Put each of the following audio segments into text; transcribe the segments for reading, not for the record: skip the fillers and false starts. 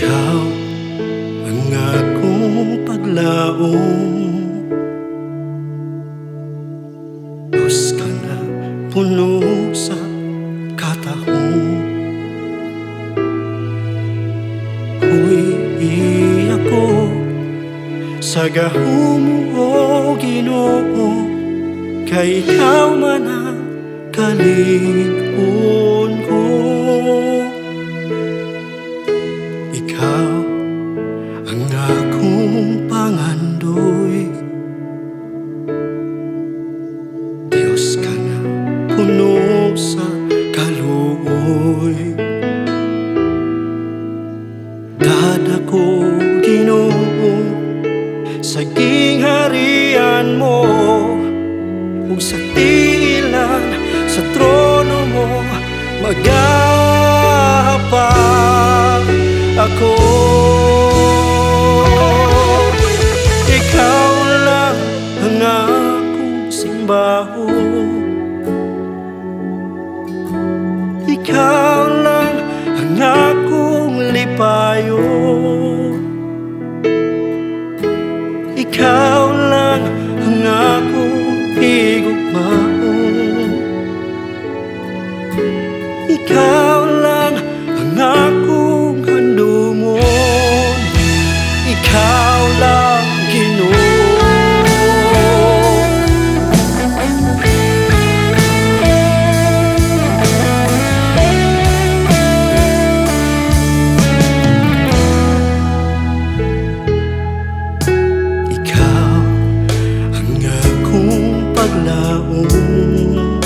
Ikaw ang akong paglaong, Diyos ka na puno sa katahong. Huy ako sa gahom mo, o Ginoo, kay ikaw man ang kalig-on ko. Ikaw ang akong pangandoy, Diyos ka na puno sa kaluoy. Dadako, Ginoo, sa gingharian mo, ug sa tiilan sa trono mo magahapag ako. Ikaw lang ang akong simbahon, ikaw lang ang akong lipayon, ikaw lang ang akong higugmaon, ikaw lang ang akong handumon, ikaw lang, Ginoo. Ikaw ang akong paglaong,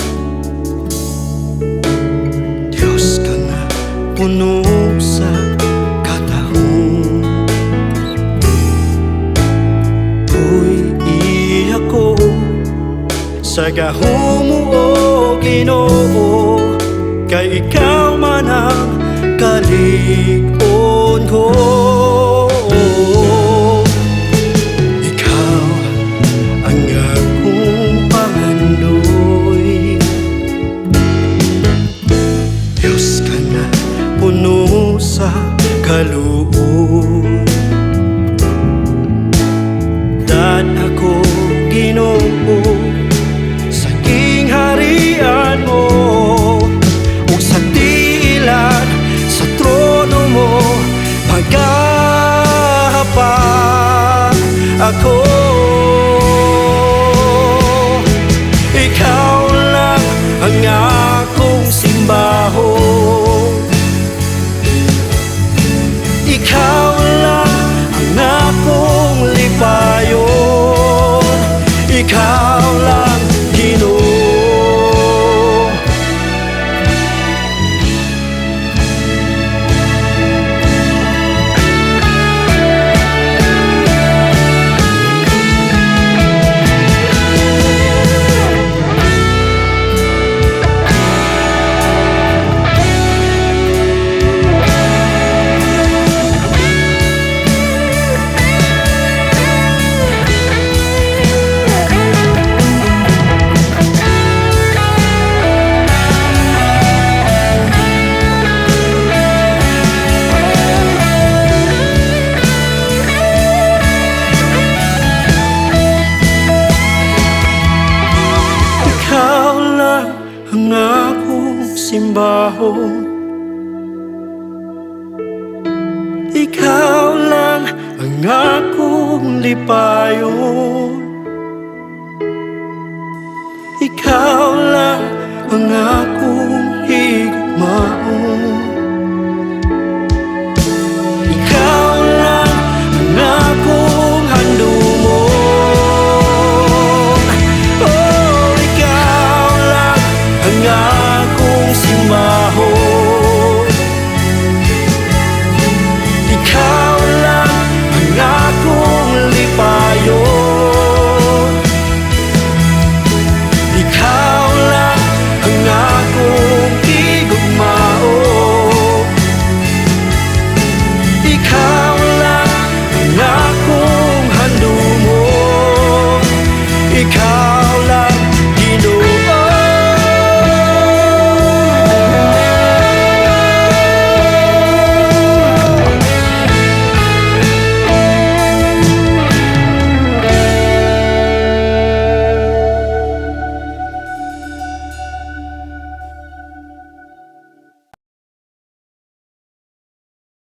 Diyos ka na puno sa katahong. Huy ako sa gahom mo, o Ginoo, kay ikaw man ang kalig-on ko. Ikaw ang akong pangandoy, Diyos ka na puno sa kaluoy. Dad ako, Ginoo, sa gingharian mo, ug sa tiilan sa trono mo magahapag ako. Ikaw lang ang akong simbahon, ikaw lang ang akong lipayon, ikaw lang, Ginoo. Ikaw lang ang akong simbahon, ikaw lang ang akong lipayon, ikaw lang ang akong